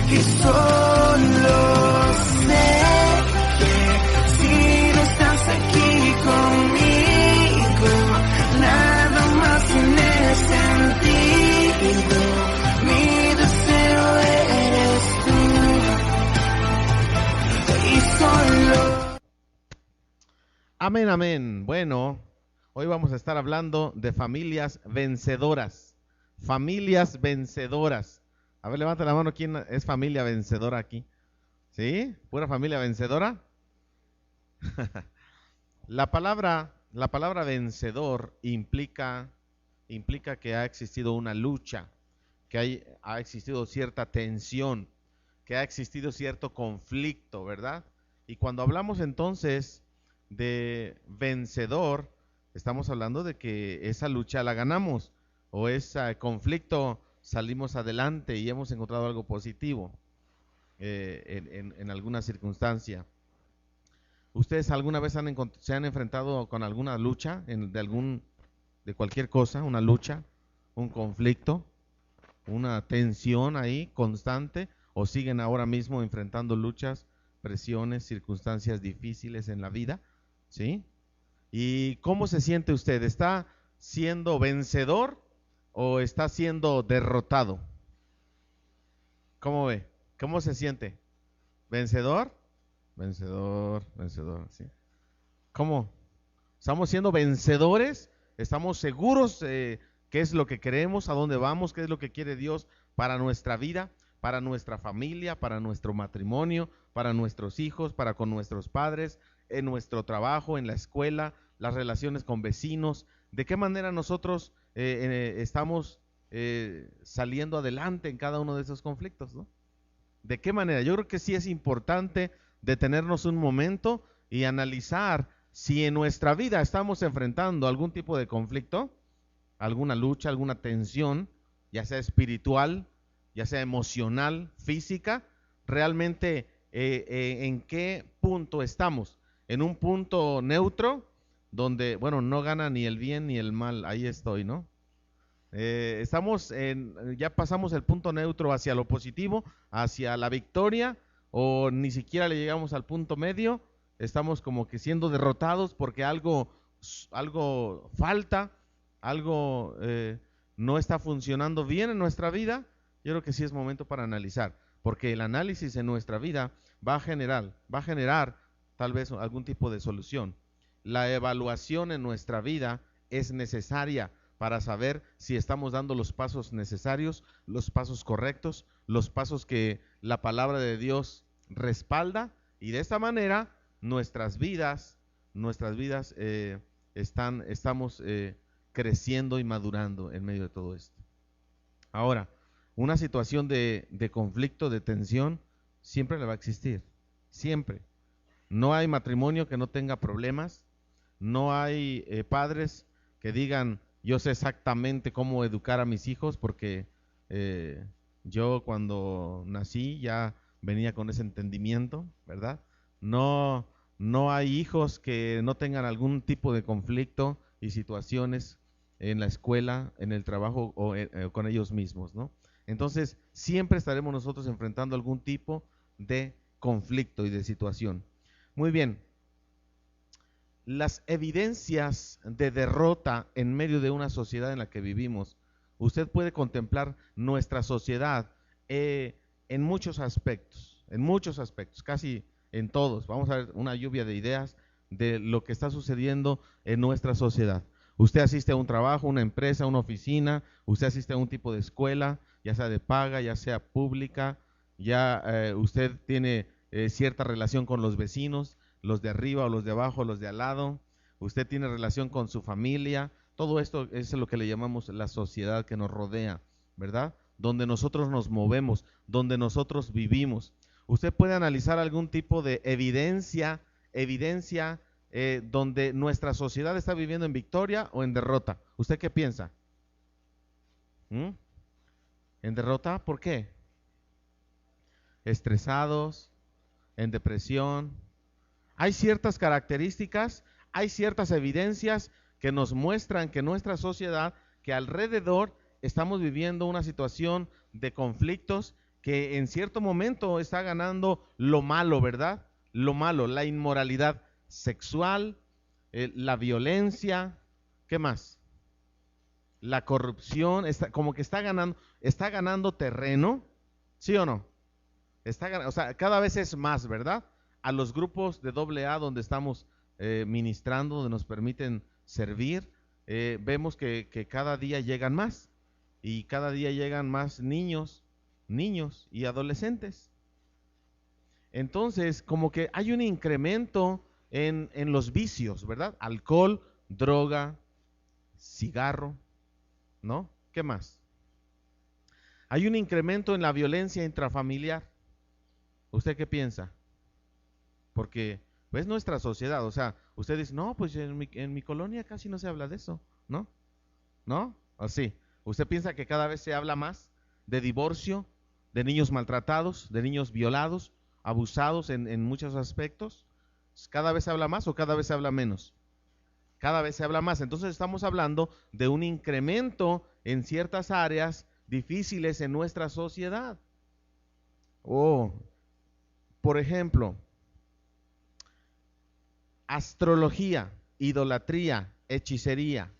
que solo sé que si no estás aquí conmigo, nada más tiene sentido. Mi deseo eres tú y solo. Amén, amén. Bueno, hoy vamos a estar hablando de familias vencedoras. Familias vencedoras. A ver, levanta la mano, ¿quién es familia vencedora aquí? ¿Sí? ¿Pura familia vencedora? La palabra vencedor implica que ha existido una lucha, que ha existido cierta tensión, que ha existido cierto conflicto, ¿verdad? Y cuando hablamos entonces de vencedor, estamos hablando de que esa lucha la ganamos, o ese conflicto salimos adelante y hemos encontrado algo positivo en alguna circunstancia. ¿Ustedes alguna vez se han enfrentado con alguna lucha de cualquier cosa, una lucha, un conflicto, una tensión ahí constante, o siguen ahora mismo enfrentando luchas, presiones, circunstancias difíciles en la vida? ¿Sí? ¿Y cómo se siente usted? ¿Está siendo vencedor o está siendo derrotado? ¿Cómo ve? ¿Cómo se siente? ¿Vencedor? Vencedor, ¿sí? ¿Cómo? ¿Estamos siendo vencedores? ¿Estamos seguros qué es lo que queremos, a dónde vamos, qué es lo que quiere Dios para nuestra vida, para nuestra familia, para nuestro matrimonio, para nuestros hijos, para con nuestros padres, en nuestro trabajo, en la escuela, las relaciones con vecinos? ¿De qué manera nosotros estamos saliendo adelante en cada uno de esos conflictos, ¿no? ¿De qué manera? Yo creo que sí es importante detenernos un momento y analizar si en nuestra vida estamos enfrentando algún tipo de conflicto, alguna lucha, alguna tensión, ya sea espiritual, ya sea emocional, física. Realmente en qué punto estamos. En un punto neutro donde, bueno, no gana ni el bien ni el mal. Ahí estoy, ¿no? Ya pasamos el punto neutro hacia lo positivo, hacia la victoria, o ni siquiera le llegamos al punto medio. Estamos como que siendo derrotados porque algo falta, algo no está funcionando bien en nuestra vida. Yo creo que sí es momento para analizar, porque el análisis en nuestra vida va a generar tal vez algún tipo de solución. La evaluación en nuestra vida es necesaria para saber si estamos dando los pasos necesarios, los pasos correctos, los pasos que la palabra de Dios respalda, y de esta manera nuestras vidas estamos creciendo y madurando en medio de todo esto. Ahora, una situación de conflicto, de tensión, siempre le va a existir, siempre. No hay matrimonio que no tenga problemas, no hay padres que digan: yo sé exactamente cómo educar a mis hijos porque yo cuando nací ya venía con ese entendimiento, ¿verdad? No hay hijos que no tengan algún tipo de conflicto y situaciones en la escuela, en el trabajo o con ellos mismos, ¿no? Entonces, siempre estaremos nosotros enfrentando algún tipo de conflicto y de situación. Muy bien. Las evidencias de derrota en medio de una sociedad en la que vivimos. Usted puede contemplar nuestra sociedad en muchos aspectos, casi en todos. Vamos a ver una lluvia de ideas de lo que está sucediendo en nuestra sociedad. Usted asiste a un trabajo, una empresa, una oficina, usted asiste a un tipo de escuela, ya sea de paga, ya sea pública, usted tiene cierta relación con los vecinos, los de arriba o los de abajo, los de al lado, usted tiene relación con su familia. Todo esto es lo que le llamamos la sociedad que nos rodea, ¿verdad? Donde nosotros nos movemos, donde nosotros vivimos. Usted puede analizar algún tipo de evidencia donde nuestra sociedad está viviendo en victoria o en derrota. ¿Usted qué piensa? ¿En derrota? ¿Por qué? Estresados, en depresión. Hay ciertas características, hay ciertas evidencias que nos muestran que nuestra sociedad, que alrededor estamos viviendo una situación de conflictos que en cierto momento está ganando lo malo, ¿verdad? Lo malo, la inmoralidad sexual, la violencia, ¿qué más? La corrupción, como que está ganando terreno, ¿sí o no? O sea, cada vez es más, ¿verdad? A los grupos de AA donde estamos ministrando, donde nos permiten servir, vemos que cada día llegan más y cada día llegan más niños y adolescentes. Entonces, como que hay un incremento en los vicios, ¿verdad? Alcohol, droga, cigarro, ¿no? ¿Qué más? Hay un incremento en la violencia intrafamiliar. ¿Usted qué piensa? Porque es nuestra sociedad, o sea, usted dice, no, pues en mi colonia casi no se habla de eso, ¿no? ¿No? Así. ¿Usted piensa que cada vez se habla más de divorcio, de niños maltratados, de niños violados, abusados en muchos aspectos? ¿Cada vez se habla más o cada vez se habla menos? Cada vez se habla más. Entonces estamos hablando de un incremento en ciertas áreas difíciles en nuestra sociedad. Por ejemplo, astrología, idolatría, hechicería,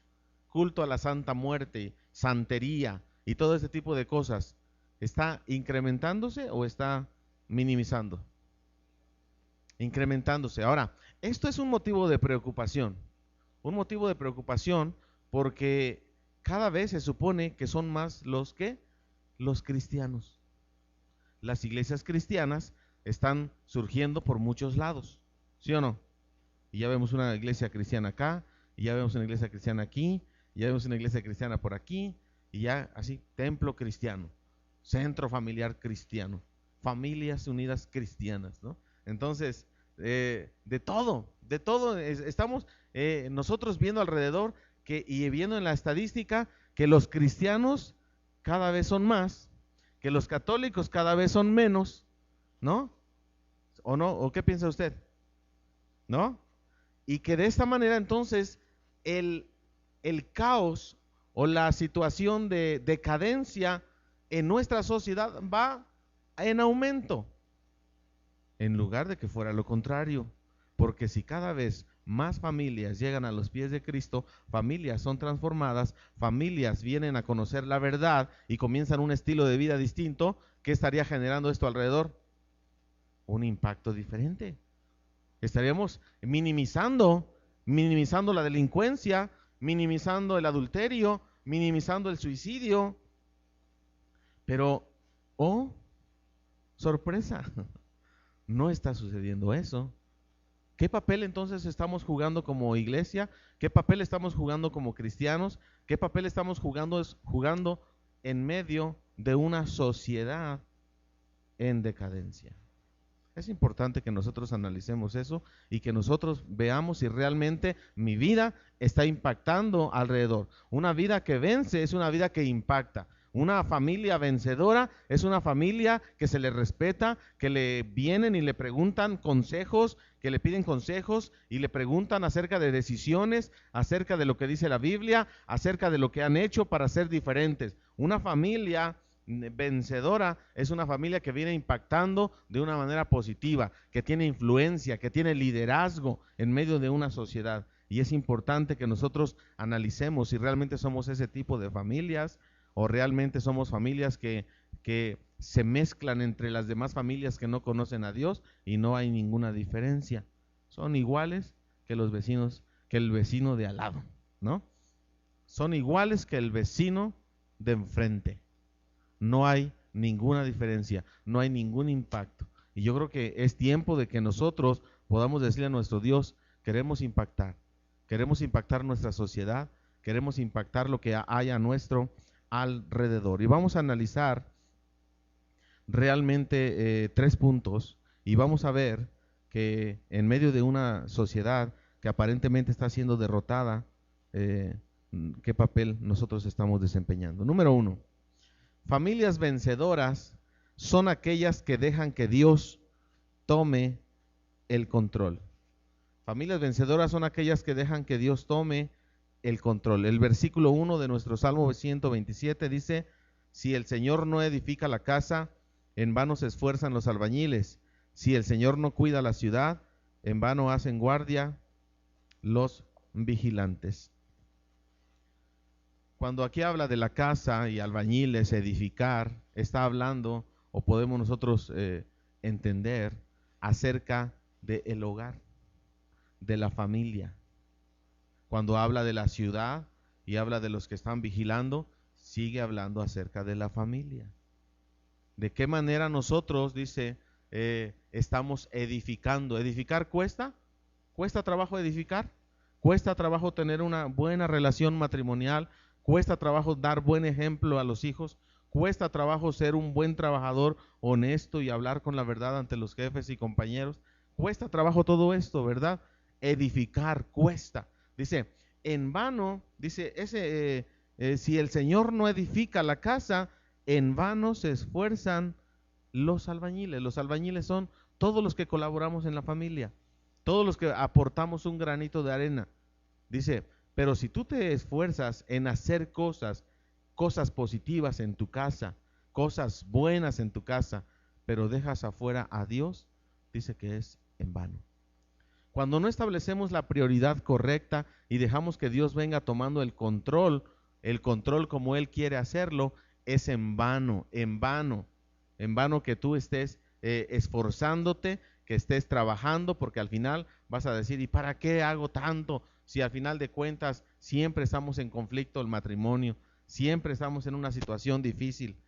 culto a la Santa Muerte, santería y todo ese tipo de cosas, ¿está incrementándose o está minimizando? Incrementándose. Ahora, esto es un motivo de preocupación. Un motivo de preocupación porque cada vez se supone que son más los cristianos. Las iglesias cristianas están surgiendo por muchos lados, ¿sí o no? Y ya vemos una iglesia cristiana acá, y ya vemos una iglesia cristiana aquí, y ya vemos una iglesia cristiana por aquí, y ya así, templo cristiano, centro familiar cristiano, familias unidas cristianas, ¿no? Entonces, de todo, estamos nosotros viendo alrededor y viendo en la estadística que los cristianos cada vez son más, que los católicos cada vez son menos, ¿no? ¿O no? ¿O qué piensa usted? ¿No? Y que de esta manera entonces el caos o la situación de decadencia en nuestra sociedad va en aumento, en lugar de que fuera lo contrario. Porque si cada vez más familias llegan a los pies de Cristo, familias son transformadas, familias vienen a conocer la verdad y comienzan un estilo de vida distinto, ¿qué estaría generando esto alrededor? Un impacto diferente. Estaríamos minimizando la delincuencia, minimizando el adulterio, minimizando el suicidio. Pero, sorpresa, no está sucediendo eso. ¿Qué papel entonces estamos jugando como iglesia? ¿Qué papel estamos jugando como cristianos? ¿Qué papel estamos jugando en medio de una sociedad en decadencia? Es importante que nosotros analicemos eso y que nosotros veamos si realmente mi vida está impactando alrededor. Una vida que vence es una vida que impacta. Una familia vencedora es una familia que se le respeta, que le vienen y le preguntan consejos, que le piden consejos y le preguntan acerca de decisiones, acerca de lo que dice la Biblia, acerca de lo que han hecho para ser diferentes. Una familia vencedora es una familia que viene impactando de una manera positiva, que tiene influencia, que tiene liderazgo en medio de una sociedad. Y es importante que nosotros analicemos si realmente somos ese tipo de familias o realmente somos familias que se mezclan entre las demás familias que no conocen a Dios y no hay ninguna diferencia. Son iguales que los vecinos, que el vecino de al lado, ¿no? Son iguales que el vecino de enfrente. No hay ninguna diferencia, no hay ningún impacto. Y yo creo que es tiempo de que nosotros podamos decirle a nuestro Dios, queremos impactar nuestra sociedad, queremos impactar lo que hay a nuestro alrededor. Y vamos a analizar realmente 3 puntos y vamos a ver que en medio de una sociedad que aparentemente está siendo derrotada, qué papel nosotros estamos desempeñando. Número 1, familias vencedoras son aquellas que dejan que Dios tome el control. Familias vencedoras son aquellas que dejan que Dios tome el control. El versículo 1 de nuestro Salmo 127 dice, si el Señor no edifica la casa, en vano se esfuerzan los albañiles. Si el Señor no cuida la ciudad, en vano hacen guardia los vigilantes. Cuando aquí habla de la casa y albañiles, edificar, está hablando, o podemos nosotros entender, acerca del hogar, de la familia. Cuando habla de la ciudad y habla de los que están vigilando, sigue hablando acerca de la familia. ¿De qué manera nosotros, dice, estamos edificando? ¿Edificar cuesta? ¿Cuesta trabajo edificar? ¿Cuesta trabajo tener una buena relación matrimonial? ¿Cuesta trabajo dar buen ejemplo a los hijos? ¿Cuesta trabajo ser un buen trabajador, honesto y hablar con la verdad ante los jefes y compañeros? Cuesta trabajo todo esto, ¿verdad? Edificar cuesta. Dice, en vano, dice, si el Señor no edifica la casa, en vano se esfuerzan los albañiles. Los albañiles son todos los que colaboramos en la familia, todos los que aportamos un granito de arena. Dice, pero si tú te esfuerzas en hacer cosas positivas en tu casa, cosas buenas en tu casa, pero dejas afuera a Dios, dice que es en vano. Cuando no establecemos la prioridad correcta y dejamos que Dios venga tomando el control como Él quiere hacerlo, es en vano que tú estés esforzándote, que estés trabajando, porque al final vas a decir, ¿y para qué hago tanto? Si al final de cuentas siempre estamos en conflicto el matrimonio, siempre estamos en una situación difícil.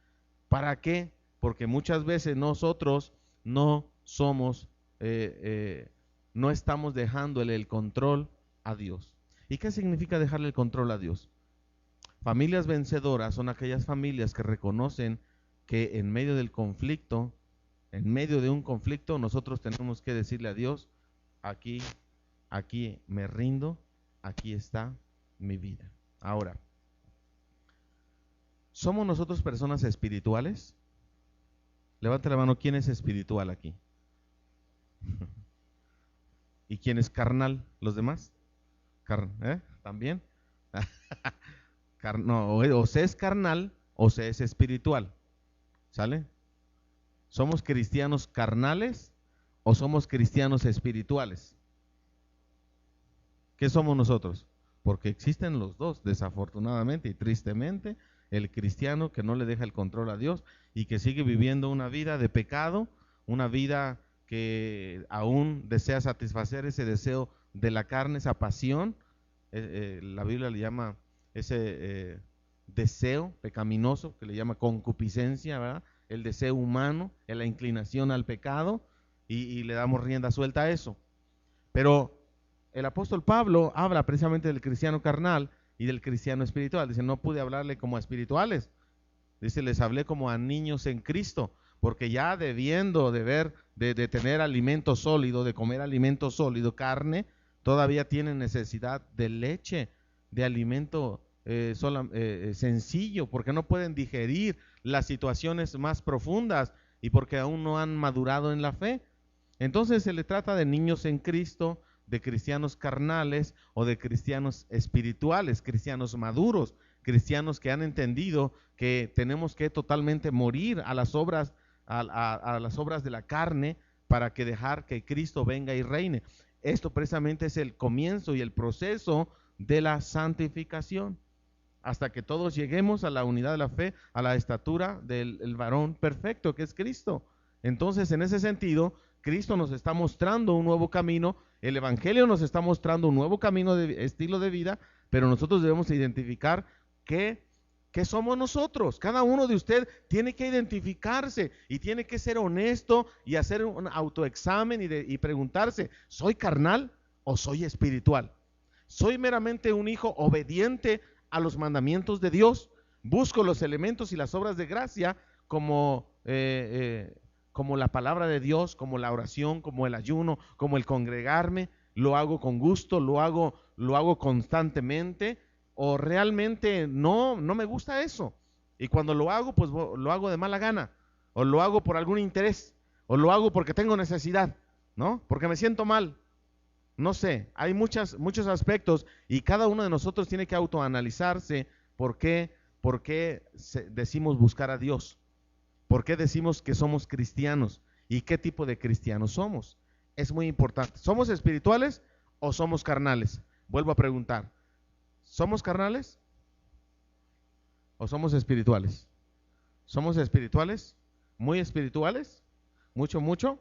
¿Para qué? Porque muchas veces nosotros no somos, no estamos dejándole el control a Dios. ¿Y qué significa dejarle el control a Dios? Familias vencedoras son aquellas familias que reconocen que en medio del conflicto, en medio de un conflicto, nosotros tenemos que decirle a Dios, aquí me rindo, aquí está mi vida. Ahora, ¿somos nosotros personas espirituales? Levante la mano, ¿quién es espiritual aquí? ¿Y quién es carnal? ¿Los demás? ¿También? No, o se es carnal o se es espiritual. ¿Sale? ¿Somos cristianos carnales o somos cristianos espirituales? ¿Qué somos nosotros? Porque existen los dos, desafortunadamente y tristemente, el cristiano que no le deja el control a Dios y que sigue viviendo una vida de pecado, una vida que aún desea satisfacer ese deseo de la carne, esa pasión, la Biblia le llama ese deseo pecaminoso, que le llama concupiscencia, ¿verdad? El deseo humano, la inclinación al pecado, y le damos rienda suelta a eso. Pero el apóstol Pablo habla precisamente del cristiano carnal y del cristiano espiritual. Dice, no pude hablarle como a espirituales. Dice, les hablé como a niños en Cristo, porque ya debiendo de tener alimento sólido, de comer alimento sólido, carne, todavía tienen necesidad de leche, de alimento sencillo, porque no pueden digerir las situaciones más profundas y porque aún no han madurado en la fe. Entonces se le trata de niños en Cristo, de cristianos carnales o de cristianos espirituales, cristianos maduros, cristianos que han entendido que tenemos que totalmente morir a las obras, a las obras de la carne para que dejar que Cristo venga y reine. Esto precisamente es el comienzo y el proceso de la santificación, hasta que todos lleguemos a la unidad de la fe, a la estatura del varón perfecto que es Cristo. Entonces, en ese sentido, Cristo nos está mostrando un nuevo camino, el Evangelio nos está mostrando un nuevo camino de estilo de vida, pero nosotros debemos identificar qué somos nosotros. Cada uno de ustedes tiene que identificarse y tiene que ser honesto y hacer un autoexamen y preguntarse, ¿soy carnal o soy espiritual? ¿Soy meramente un hijo obediente a los mandamientos de Dios? ¿Busco los elementos y las obras de gracia como la palabra de Dios, como la oración, como el ayuno, como el congregarme? ¿Lo hago con gusto? ¿Lo hago constantemente? ¿O realmente no me gusta eso? Y cuando lo hago, pues lo hago de mala gana, o lo hago por algún interés, o lo hago porque tengo necesidad, ¿no? Porque me siento mal. No sé, hay muchos aspectos y cada uno de nosotros tiene que autoanalizarse por qué decimos buscar a Dios. ¿Por qué decimos que somos cristianos? ¿Y qué tipo de cristianos somos? Es muy importante. ¿Somos espirituales o somos carnales? Vuelvo a preguntar. ¿Somos carnales o somos espirituales? ¿Somos espirituales? ¿Muy espirituales? ¿Mucho, mucho?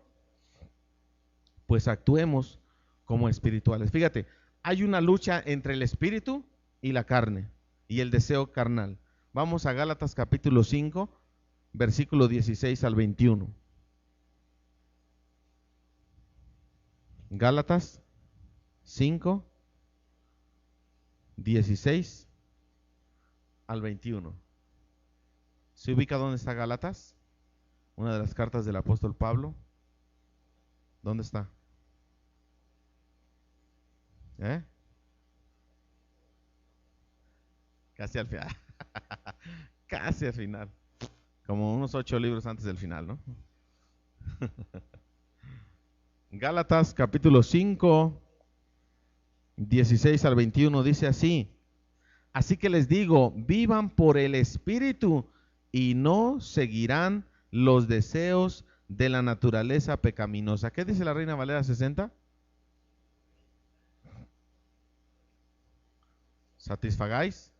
Pues actuemos como espirituales. Fíjate, hay una lucha entre el espíritu y la carne y el deseo carnal. Vamos a Gálatas capítulo 5, versículo 16 al 21. Gálatas 5, 16 al 21. ¿Se ubica dónde está Gálatas? Una de las cartas del apóstol Pablo. ¿Dónde está? Casi al final. Casi al final. Como unos 8 libros antes del final, ¿no? Gálatas capítulo 5, 16 al 21 dice así: así que les digo, vivan por el Espíritu y no seguirán los deseos de la naturaleza pecaminosa. ¿Qué dice la Reina Valera 60? Satisfagáis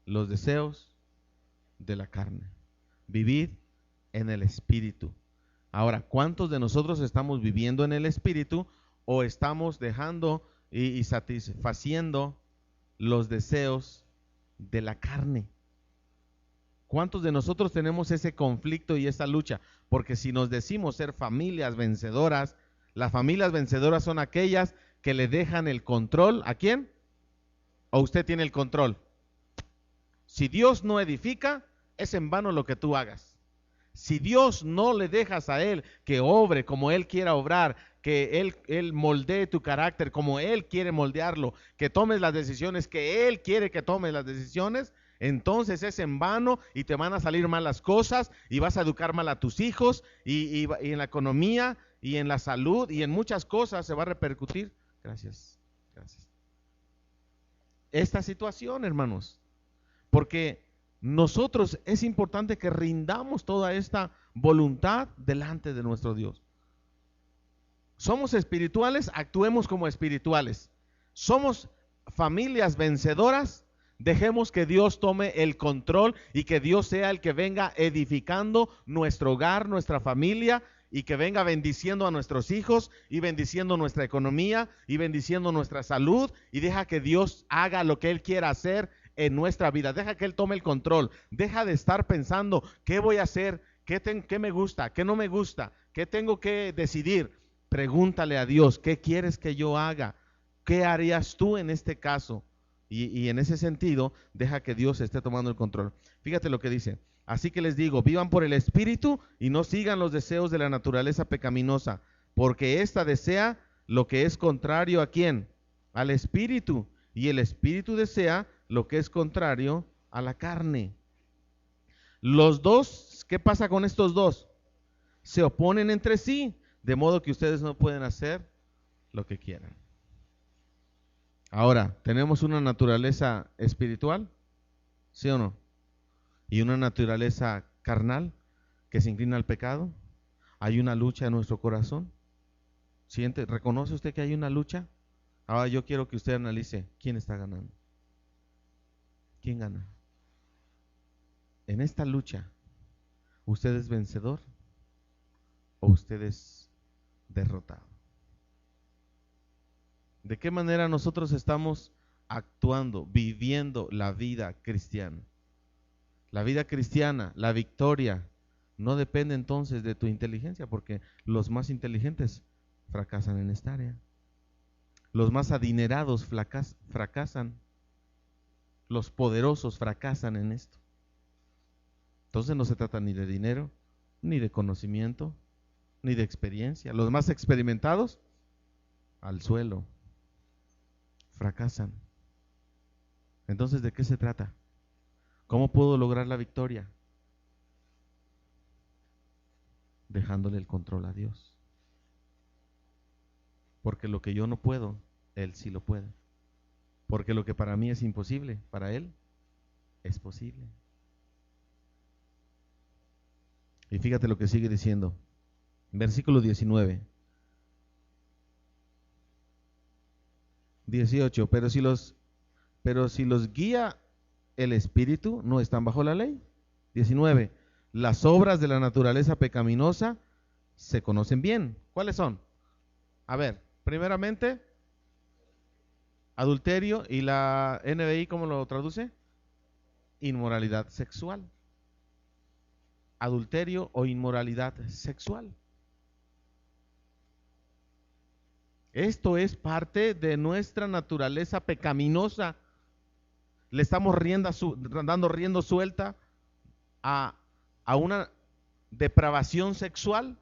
los deseos de la carne. Vivid en el Espíritu. Ahora, ¿cuántos de nosotros estamos viviendo en el Espíritu o estamos dejando y satisfaciendo los deseos de la carne? ¿Cuántos de nosotros tenemos ese conflicto y esa lucha? Porque si nos decimos ser familias vencedoras, las familias vencedoras son aquellas que le dejan el control, ¿a quién? ¿O usted tiene el control? Si Dios no edifica, es en vano lo que tú hagas. Si Dios no le dejas a Él que obre como Él quiera obrar, que Él moldee tu carácter como Él quiere moldearlo, que tomes las decisiones que Él quiere que tomes las decisiones, entonces es en vano y te van a salir mal las cosas y vas a educar mal a tus hijos y en la economía y en la salud y en muchas cosas se va a repercutir. Gracias, gracias. Esta situación, hermanos, porque nosotros es importante que rindamos toda esta voluntad delante de nuestro Dios. Somos espirituales, actuemos como espirituales. Somos familias vencedoras, dejemos que Dios tome el control y que Dios sea el que venga edificando nuestro hogar, nuestra familia, y que venga bendiciendo a nuestros hijos y bendiciendo nuestra economía y bendiciendo nuestra salud, y deja que Dios haga lo que Él quiera hacer en nuestra vida. Deja que Él tome el control. Deja de estar pensando qué voy a hacer, qué me gusta, qué no me gusta, qué tengo que decidir. Pregúntale a Dios, ¿qué quieres que yo haga? ¿Qué harías tú en este caso? Y en ese sentido, deja que Dios esté tomando el control. Fíjate lo que dice: así que les digo, vivan por el Espíritu y no sigan los deseos de la naturaleza pecaminosa, porque ésta desea lo que es contrario ¿a quién? Al Espíritu, y el Espíritu desea lo que es contrario a la carne. Los dos, ¿qué pasa con estos dos? Se oponen entre sí, de modo que ustedes no pueden hacer lo que quieran. Ahora, ¿tenemos una naturaleza espiritual? ¿Sí o no? ¿Y una naturaleza carnal que se inclina al pecado? ¿Hay una lucha en nuestro corazón? ¿Reconoce usted que hay una lucha? Ahora yo quiero que usted analice quién está ganando. ¿Quién gana? En esta lucha, ¿usted es vencedor o usted es derrotado? ¿De qué manera nosotros estamos actuando, viviendo la vida cristiana? La vida cristiana, la victoria, no depende entonces de tu inteligencia, porque los más inteligentes fracasan en esta área. Los más adinerados fracasan. Los poderosos fracasan en esto. Entonces no se trata ni de dinero, ni de conocimiento, ni de experiencia. Los más experimentados, al suelo, fracasan. Entonces, ¿de qué se trata? ¿Cómo puedo lograr la victoria? Dejándole el control a Dios. Porque lo que yo no puedo, Él sí lo puede. Porque lo que para mí es imposible, para Él es posible. Y fíjate lo que sigue diciendo. Versículo 19. 18. Pero si los guía el Espíritu, no están bajo la ley. 19. Las obras de la naturaleza pecaminosa se conocen bien. ¿Cuáles son? A ver, primeramente, adulterio, y la NBI, ¿cómo lo traduce? Inmoralidad sexual. Adulterio o inmoralidad sexual. Esto es parte de nuestra naturaleza pecaminosa. Le estamos dando rienda suelta a una depravación sexual,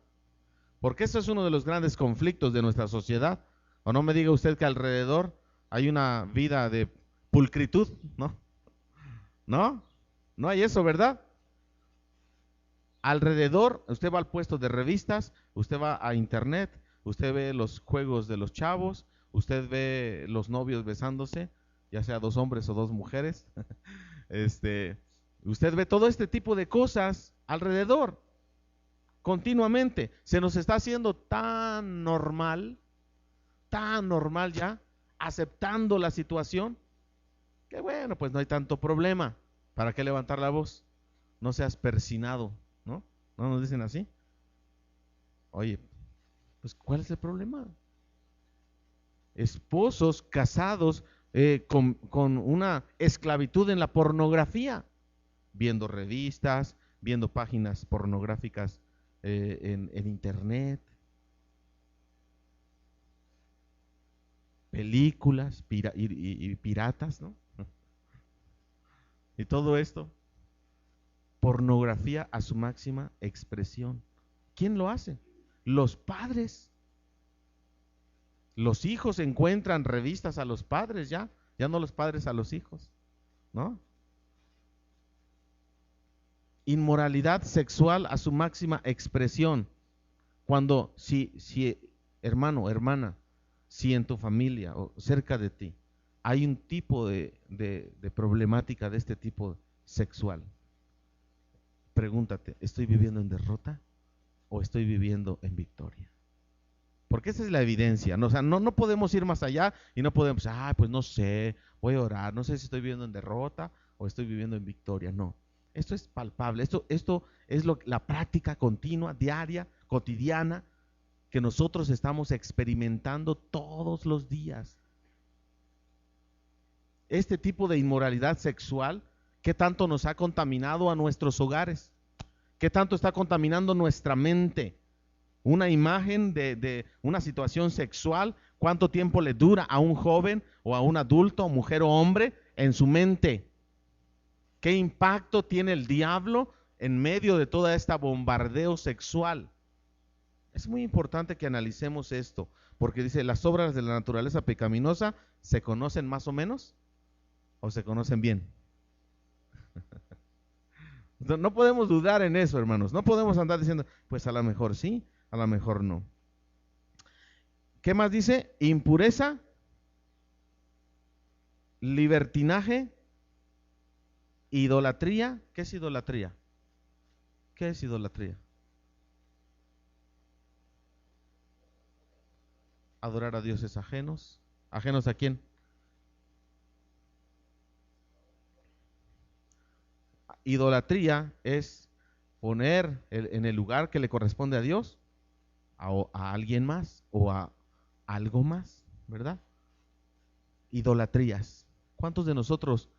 porque eso es uno de los grandes conflictos de nuestra sociedad. O no me diga usted que alrededor hay una vida de pulcritud, ¿no? No hay eso, ¿verdad? Alrededor, usted va al puesto de revistas, usted va a internet, usted ve los juegos de los chavos, usted ve los novios besándose, ya sea dos hombres o dos mujeres. Usted ve todo este tipo de cosas alrededor, continuamente. Se nos está haciendo tan normal ya, aceptando la situación, que bueno, pues no hay tanto problema. ¿Para qué levantar la voz? No seas persinado, ¿no? ¿No nos dicen así? Oye, pues ¿cuál es el problema? Esposos casados con una esclavitud en la pornografía, viendo revistas, viendo páginas pornográficas en internet, películas y piratas, ¿no? Y todo esto, pornografía a su máxima expresión. ¿Quién lo hace? Los padres. Los hijos encuentran revistas a los padres ya no los padres a los hijos, ¿no? Inmoralidad sexual a su máxima expresión. Cuando, si hermano, hermana, si en tu familia o cerca de ti hay un tipo de problemática de este tipo sexual, pregúntate, ¿estoy viviendo en derrota o estoy viviendo en victoria? Porque esa es la evidencia, ¿no? O sea, no podemos ir más allá y no podemos, pues no sé, voy a orar, no sé si estoy viviendo en derrota o estoy viviendo en victoria. No, esto es palpable, esto es la práctica continua, diaria, cotidiana, que nosotros estamos experimentando todos los días. Este tipo de inmoralidad sexual, ¿qué tanto nos ha contaminado a nuestros hogares? ¿Qué tanto está contaminando nuestra mente? Una imagen de una situación sexual, ¿cuánto tiempo le dura a un joven o a un adulto, mujer o hombre, en su mente? ¿Qué impacto tiene el diablo en medio de toda esta bombardeo sexual? Es muy importante que analicemos esto, porque dice, las obras de la naturaleza pecaminosa ¿se conocen más o menos? ¿O se conocen bien? No podemos dudar en eso, hermanos. No podemos andar diciendo, pues a lo mejor sí, a lo mejor no. ¿Qué más dice? Impureza, libertinaje, idolatría. ¿Qué es idolatría? ¿Qué es idolatría? Adorar a dioses ajenos. ¿Ajenos a quién? Idolatría es poner en el lugar que le corresponde a Dios a alguien más o a algo más, ¿verdad? Idolatrías. ¿Cuántos de nosotros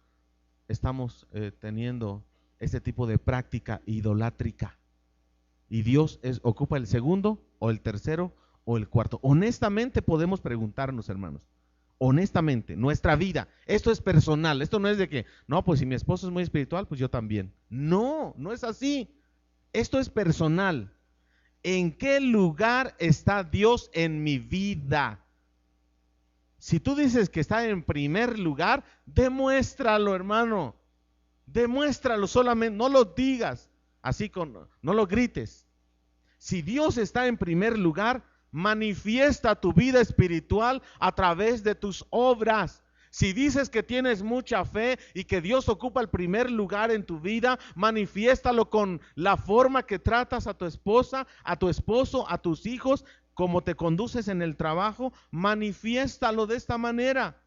estamos teniendo este tipo de práctica idolátrica? Y Dios ocupa el segundo o el tercero o el cuarto. Honestamente podemos preguntarnos, hermanos, honestamente, nuestra vida, esto es personal, esto no es de que, no, pues si mi esposo es muy espiritual, pues yo también. No, no es así. Esto es personal. ¿En qué lugar está Dios en mi vida? Si tú dices que está en primer lugar, demuéstralo, hermano. Demuéstralo solamente, no lo digas así, no lo grites. Si Dios está en primer lugar, manifiesta tu vida espiritual a través de tus obras. Si dices que tienes mucha fe y que Dios ocupa el primer lugar en tu vida, manifiéstalo con la forma que tratas a tu esposa, a tu esposo, a tus hijos, cómo te conduces en el trabajo, manifiéstalo de esta manera.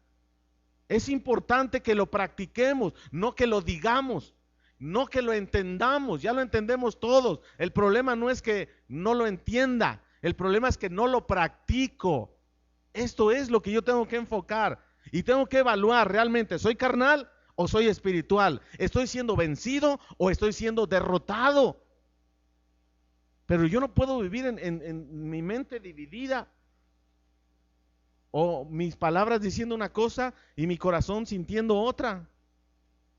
Es importante que lo practiquemos, no que lo digamos, no que lo entendamos, ya lo entendemos todos. El problema no es que no lo entienda, el problema es que no lo practico. Esto es lo que yo tengo que enfocar y tengo que evaluar realmente, ¿soy carnal o soy espiritual? ¿Estoy siendo vencido o estoy siendo derrotado? Pero yo no puedo vivir en mi mente dividida, o mis palabras diciendo una cosa y mi corazón sintiendo otra.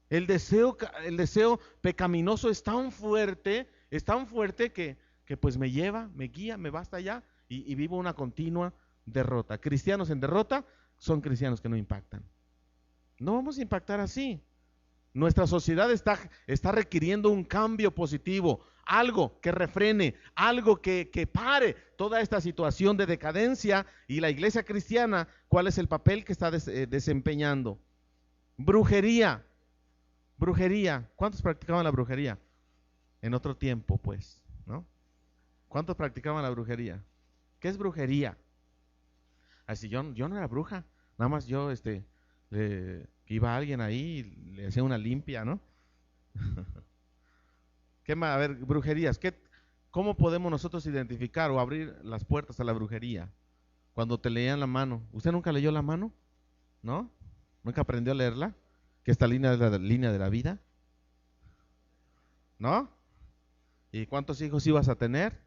El deseo pecaminoso es tan fuerte que pues me lleva, me guía, me va hasta allá y vivo una continua derrota. Cristianos en derrota son cristianos que no impactan. No vamos a impactar así. Nuestra sociedad está requiriendo un cambio positivo, algo que refrene, algo que pare toda esta situación de decadencia. Y la iglesia cristiana, ¿cuál es el papel que está desempeñando? Brujería. ¿Cuántos practicaban la brujería? En otro tiempo, pues, ¿no? ¿Cuántos practicaban la brujería? ¿Qué es brujería? Así yo no era bruja, nada más yo iba alguien ahí y le hacía una limpia, ¿no? ¿Qué más? A ver, brujerías. ¿Cómo podemos nosotros identificar o abrir las puertas a la brujería? Cuando te leían la mano. ¿Usted nunca leyó la mano? ¿No? ¿Nunca aprendió a leerla? Que esta línea es la línea de la vida. ¿No? ¿Y cuántos hijos ibas a tener?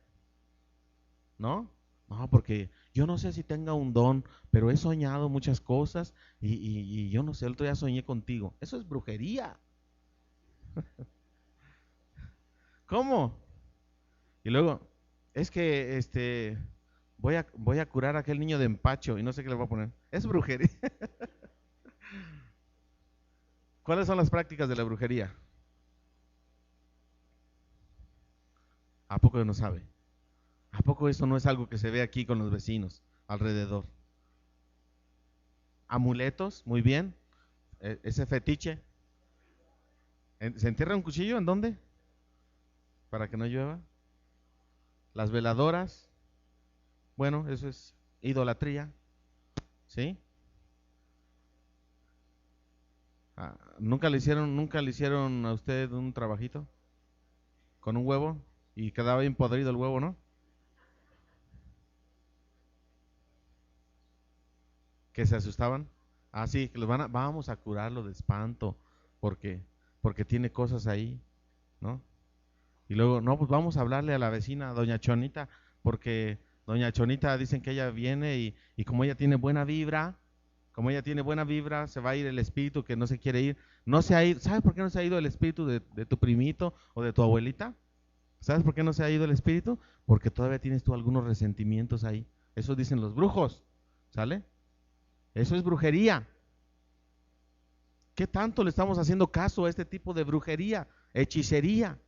¿No? No, porque yo no sé si tenga un don, pero he soñado muchas cosas y yo no sé, el otro día soñé contigo. Eso es brujería. ¿Cómo? Y luego, es que voy a curar a aquel niño de empacho y no sé qué le voy a poner. Es brujería. ¿Cuáles son las prácticas de la brujería? ¿A poco no sabe? ¿A poco eso no es algo que se ve aquí con los vecinos alrededor? Amuletos, muy bien. Ese fetiche. ¿Se entierra un cuchillo en dónde? Para que no llueva. Las veladoras. Bueno, eso es idolatría. ¿Sí? ¿Nunca le hicieron a usted un trabajito con un huevo y quedaba bien podrido el huevo, ¿no? Que se asustaban. Sí, que vamos a curarlo de espanto porque tiene cosas ahí, ¿no? Y luego, no, pues vamos a hablarle a la vecina, doña Chonita, porque doña Chonita dicen que ella viene y como ella tiene buena vibra, se va a ir el espíritu que no se quiere ir. No se ha ido. ¿Sabes por qué no se ha ido el espíritu de tu primito o de tu abuelita? ¿Sabes por qué no se ha ido el espíritu? Porque todavía tienes tú algunos resentimientos ahí. Eso dicen los brujos, ¿sale? Eso es brujería. ¿Qué tanto le estamos haciendo caso a este tipo de brujería, hechicería,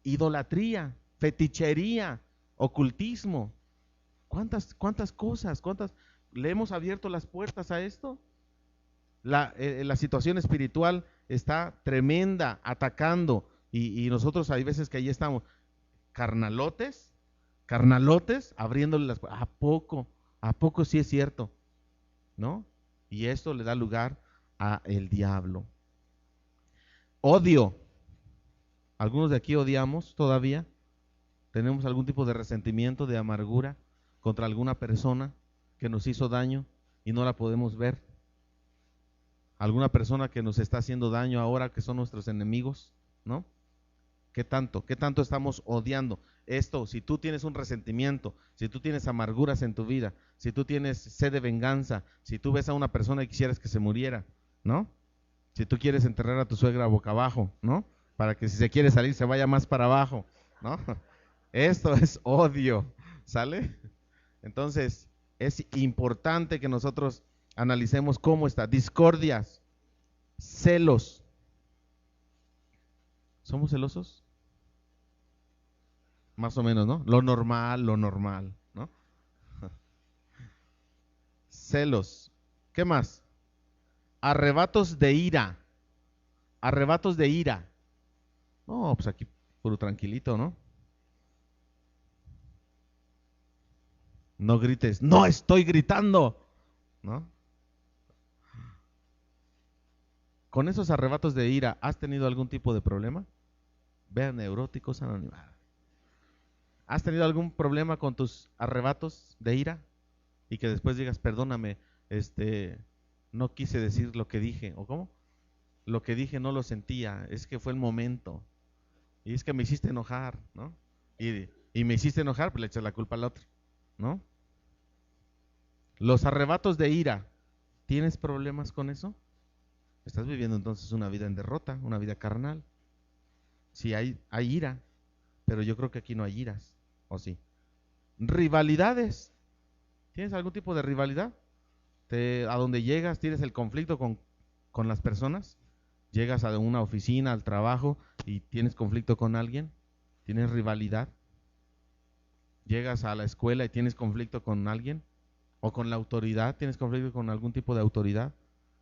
idolatría, fetichería, ocultismo? ¿Cuántas cosas? ¿Le hemos abierto las puertas a esto? La situación espiritual está tremenda, atacando, y nosotros hay veces que ahí estamos, carnalotes, abriéndole las puertas. ¿A poco sí es cierto? ¿No? Y esto le da lugar a el diablo. Odio. Algunos de aquí odiamos todavía. Tenemos algún tipo de resentimiento, de amargura contra alguna persona que nos hizo daño y no la podemos ver. Alguna persona que nos está haciendo daño ahora, que son nuestros enemigos, ¿no? ¿Qué tanto estamos odiando? Esto, si tú tienes un resentimiento, si tú tienes amarguras en tu vida, si tú tienes sed de venganza, si tú ves a una persona y quisieras que se muriera, ¿no? Si tú quieres enterrar a tu suegra boca abajo, ¿no? Para que si se quiere salir se vaya más para abajo, ¿no? Esto es odio, ¿sale? Entonces, es importante que nosotros analicemos cómo está. Discordias, celos. ¿Somos celosos? Más o menos, ¿no? Lo normal, ¿no? Celos. ¿Qué más? arrebatos de ira. Arrebatos de ira. No, pues aquí puro tranquilito, ¿no? No grites, no estoy gritando, ¿no? Con esos arrebatos de ira, ¿has tenido algún tipo de problema? Vean Neuróticos Anónimos. ¿Has tenido algún problema con tus arrebatos de ira? Y que después digas, perdóname, no quise decir lo que dije, ¿o cómo? Lo que dije no lo sentía, es que fue el momento. Y es que me hiciste enojar, ¿no? Y me hiciste enojar, pues le echas la culpa al otro, ¿no? Los arrebatos de ira, ¿tienes problemas con eso? Estás viviendo entonces una vida en derrota, una vida carnal. Sí, hay ira, pero yo creo que aquí no hay iras, ¿o sí? Rivalidades, ¿tienes algún tipo de rivalidad? A donde llegas, tienes el conflicto con las personas, llegas a una oficina, al trabajo y tienes conflicto con alguien, tienes rivalidad. Llegas a la escuela y tienes conflicto con alguien, o con la autoridad, tienes conflicto con algún tipo de autoridad,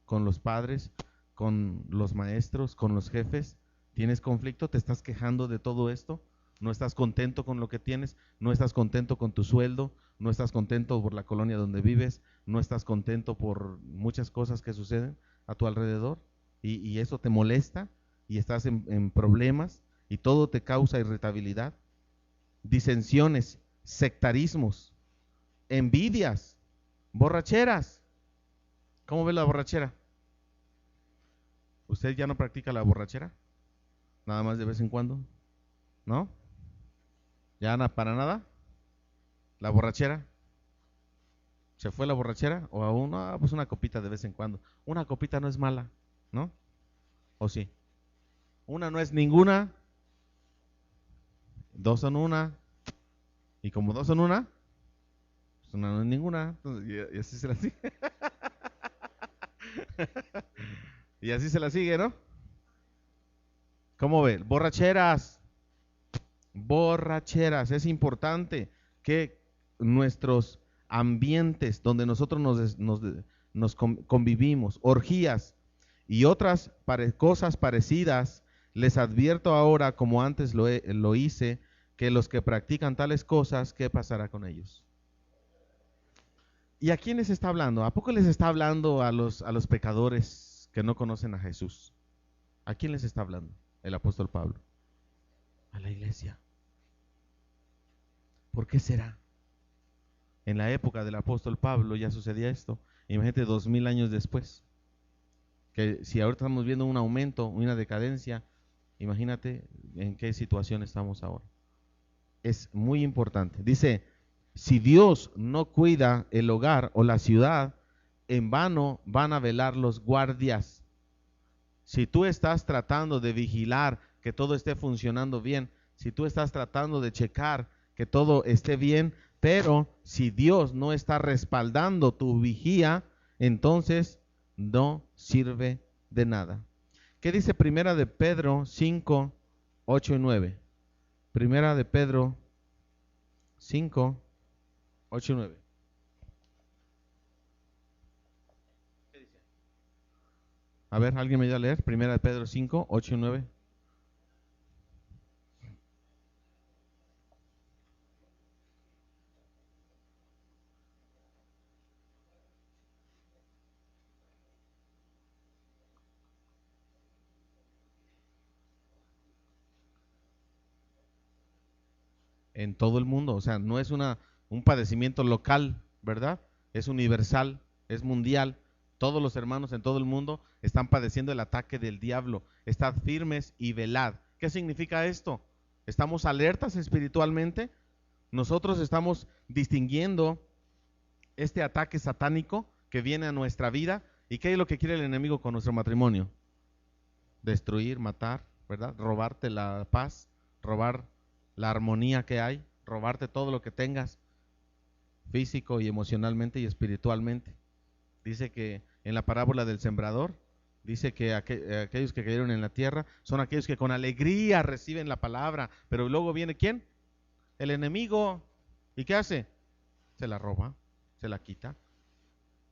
con los padres, con los maestros, con los jefes, tienes conflicto, te estás quejando de todo esto, no estás contento con lo que tienes, no estás contento con tu sueldo, no estás contento por la colonia donde vives, no estás contento por muchas cosas que suceden a tu alrededor, y eso te molesta, y estás en problemas, y todo te causa irritabilidad, disensiones, sectarismos, envidias, borracheras. ¿Cómo ve la borrachera? ¿Usted ya no practica la borrachera? Nada más de vez en cuando, ¿no? ¿Ya para nada? ¿La borrachera? ¿Se fue la borrachera? ¿O aún? No, pues una copita de vez en cuando. Una copita no es mala, ¿no? ¿O sí? Una no es ninguna, dos son una, y como dos son una, pues una no es ninguna, entonces, y así se la sigue. Y así se la sigue, ¿no? ¿Cómo ve? Borracheras. Borracheras. Es importante que nuestros ambientes donde nosotros nos convivimos, orgías y otras cosas parecidas, les advierto ahora, como antes lo hice, que los que practican tales cosas, ¿qué pasará con ellos? ¿Y a quién les está hablando? ¿A poco les está hablando a los pecadores que no conocen a Jesús? ¿A quién les está hablando el apóstol Pablo? A la iglesia. ¿Por qué será? En la época del apóstol Pablo ya sucedía esto. Imagínate 2000 años después. Que si ahorita estamos viendo un aumento, una decadencia, imagínate en qué situación estamos ahora. Es muy importante. Dice, si Dios no cuida el hogar o la ciudad, en vano van a velar los guardias. Si tú estás tratando de vigilar que todo esté funcionando bien, si tú estás tratando de checar que todo esté bien, pero si Dios no está respaldando tu vigía, entonces no sirve de nada. ¿Qué dice Primera de Pedro 5, 8 y 9? Primera de Pedro 5, 8 y 9. ¿Qué dice? A ver, ¿alguien me ayuda a leer? Primera de Pedro 5, 8 y 9. En todo el mundo, o sea, no es un padecimiento local, ¿verdad? Es universal, es mundial. Todos los hermanos en todo el mundo están padeciendo el ataque del diablo. Estad firmes y velad. ¿Qué significa esto? ¿Estamos alertas espiritualmente? Nosotros estamos distinguiendo este ataque satánico que viene a nuestra vida. ¿Y qué es lo que quiere el enemigo con nuestro matrimonio? Destruir, matar, ¿verdad? Robarte la paz, robar la armonía que hay, robarte todo lo que tengas, físico y emocionalmente y espiritualmente. Dice que en la parábola del sembrador, dice que aquellos que cayeron en la tierra son aquellos que con alegría reciben la palabra, pero luego viene ¿quién? El enemigo. ¿Y qué hace? Se la roba, se la quita.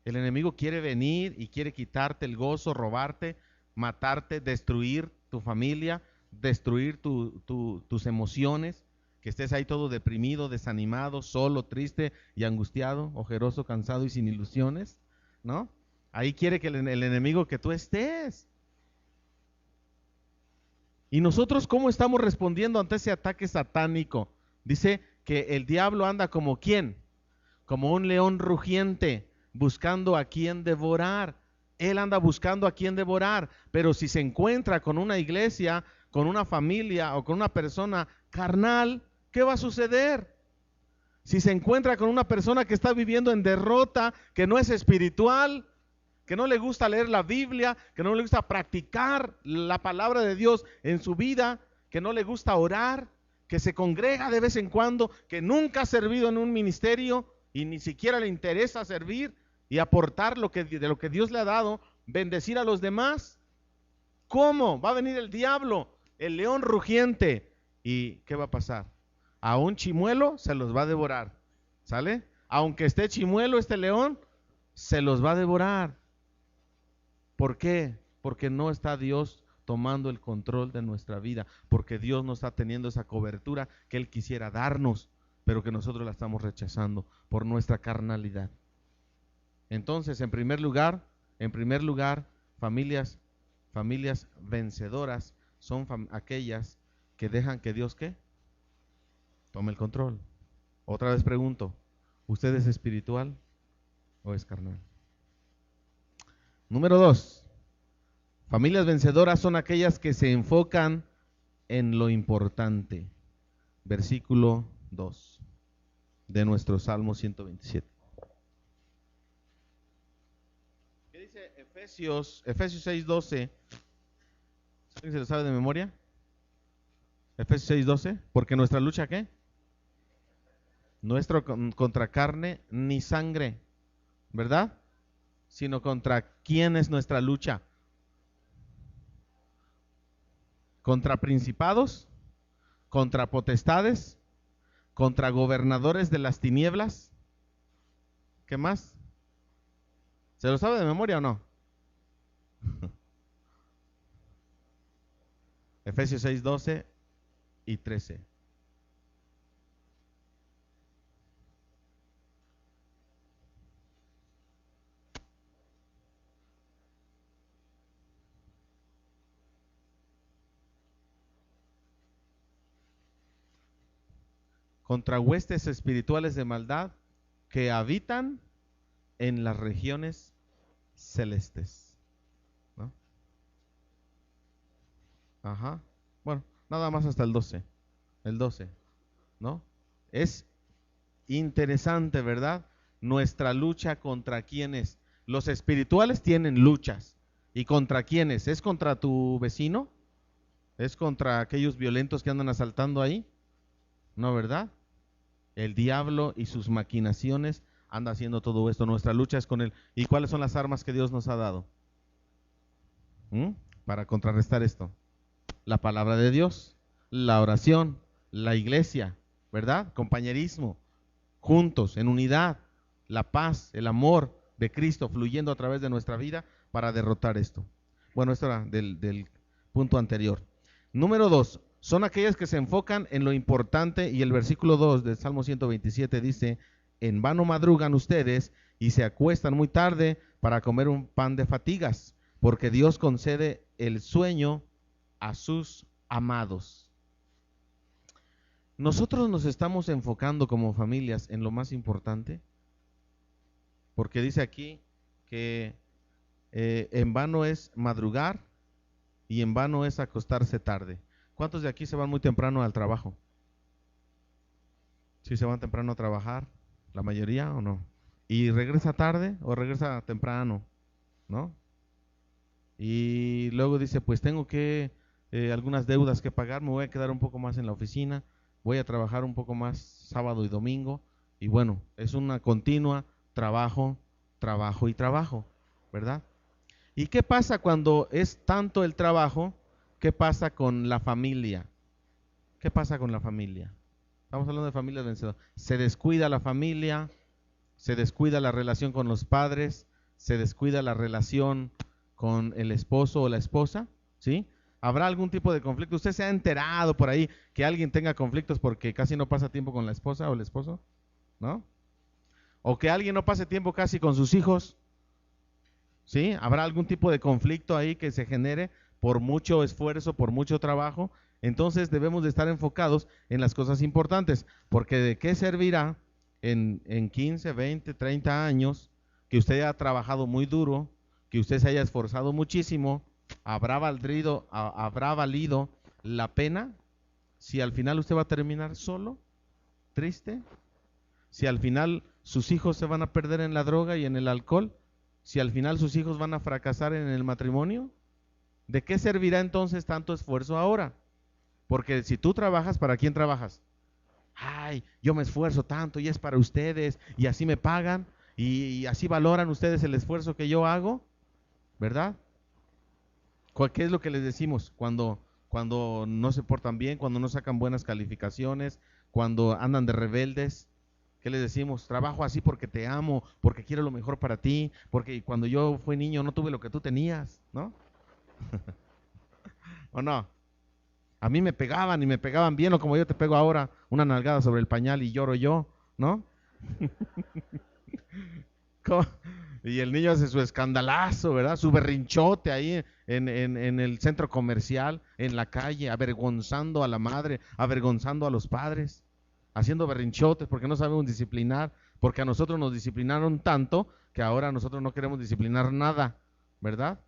El enemigo quiere venir y quiere quitarte el gozo, robarte, matarte, destruir tu familia, destruir tus emociones, que estés ahí todo deprimido, desanimado, solo, triste y angustiado, ojeroso, cansado y sin ilusiones, ¿no? Ahí quiere que el enemigo que tú estés. ¿Y nosotros cómo estamos respondiendo ante ese ataque satánico? Dice que el diablo anda como ¿quién? Como un león rugiente, buscando a quien devorar. Él anda buscando a quien devorar, pero si se encuentra con una iglesia, con una familia o con una persona carnal, ¿qué va a suceder? Si se encuentra con una persona que está viviendo en derrota, que no es espiritual, que no le gusta leer la Biblia, que no le gusta practicar la palabra de Dios en su vida, que no le gusta orar, que se congrega de vez en cuando, que nunca ha servido en un ministerio y ni siquiera le interesa servir y aportar de lo que Dios le ha dado, bendecir a los demás. ¿Cómo? Va a venir el diablo, el león rugiente. ¿Y qué va a pasar? A un chimuelo se los va a devorar. ¿Sale? Aunque esté chimuelo este león, se los va a devorar. ¿Por qué? Porque no está Dios tomando el control de nuestra vida, porque Dios no está teniendo esa cobertura que Él quisiera darnos, pero que nosotros la estamos rechazando por nuestra carnalidad. Entonces, en primer lugar, familias vencedoras son aquellas que dejan que Dios, ¿qué? Tome el control. Otra vez pregunto, ¿usted es espiritual o es carnal? Número 2, familias vencedoras son aquellas que se enfocan en lo importante. Versículo 2 de nuestro Salmo 127. ¿Qué dice Efesios 6:12? ¿Se lo sabe de memoria? Efesios 6:12, porque nuestra lucha, ¿qué? Nuestro contra carne ni sangre, ¿verdad? Sino contra quién es nuestra lucha. Contra principados, contra potestades, contra gobernadores de las tinieblas. ¿Qué más? ¿Se lo sabe de memoria o no? Efesios 6:12 y 13. Contra huestes espirituales de maldad que habitan en las regiones celestes, ¿no? Ajá. Bueno, nada más hasta el 12, ¿no? Es interesante, ¿verdad? Nuestra lucha contra quienes. Los espirituales tienen luchas. ¿Y contra quiénes? ¿Es contra tu vecino? ¿Es contra aquellos violentos que andan asaltando ahí? No, ¿verdad? El diablo y sus maquinaciones anda haciendo todo esto. Nuestra lucha es con él. ¿Y cuáles son las armas que Dios nos ha dado? Para contrarrestar esto. La palabra de Dios, la oración, la iglesia, ¿verdad? Compañerismo, juntos, en unidad, la paz, el amor de Cristo fluyendo a través de nuestra vida para derrotar esto. Bueno, esto era del punto anterior. Número 2, son aquellas que se enfocan en lo importante, y el versículo 2 del Salmo 127 dice: en vano madrugan ustedes y se acuestan muy tarde para comer un pan de fatigas, porque Dios concede el sueño a sus amados. Nosotros nos estamos enfocando como familias en lo más importante, porque dice aquí que en vano es madrugar y en vano es acostarse tarde. ¿Cuántos de aquí se van muy temprano al trabajo? ¿Sí se van temprano a trabajar? ¿La mayoría o no? ¿Y regresa tarde o regresa temprano? ¿No? Y luego dice, pues tengo que algunas deudas que pagar, me voy a quedar un poco más en la oficina, voy a trabajar un poco más sábado y domingo, y bueno, es una continua trabajo, ¿verdad? ¿Y qué pasa cuando es tanto el trabajo? ¿Qué pasa con la familia? ¿Qué pasa con la familia? Estamos hablando de familias vencedoras. Se descuida la familia, se descuida la relación con los padres, se descuida la relación con el esposo o la esposa, ¿sí? ¿Habrá algún tipo de conflicto? ¿Usted se ha enterado por ahí que alguien tenga conflictos porque casi no pasa tiempo con la esposa o el esposo? ¿No? O que alguien no pase tiempo casi con sus hijos, ¿sí? ¿Habrá algún tipo de conflicto ahí que se genere por mucho esfuerzo, por mucho trabajo? Entonces debemos de estar enfocados en las cosas importantes, porque ¿de qué servirá en 15, 20, 30 años que usted haya trabajado muy duro, que usted se haya esforzado muchísimo? ¿Habrá valido la pena si al final usted va a terminar solo, triste? Si al final sus hijos se van a perder en la droga y en el alcohol, si al final sus hijos van a fracasar en el matrimonio, ¿de qué servirá entonces tanto esfuerzo ahora? Porque si tú trabajas, ¿para quién trabajas? Ay, yo me esfuerzo tanto y es para ustedes y así me pagan y así valoran ustedes el esfuerzo que yo hago, ¿verdad? ¿Qué es lo que les decimos cuando no se portan bien, cuando no sacan buenas calificaciones, cuando andan de rebeldes? ¿Qué les decimos? Trabajo así porque te amo, porque quiero lo mejor para ti, porque cuando yo fui niño no tuve lo que tú tenías, ¿no? ¿O no? A mí me pegaban y me pegaban bien, o como yo te pego ahora, una nalgada sobre el pañal y lloro yo, ¿no? Y el niño hace su escandalazo, ¿verdad? Su berrinchote ahí en el centro comercial, en la calle, avergonzando a la madre, avergonzando a los padres, haciendo berrinchotes porque no sabemos disciplinar, porque a nosotros nos disciplinaron tanto que ahora nosotros no queremos disciplinar nada, ¿verdad?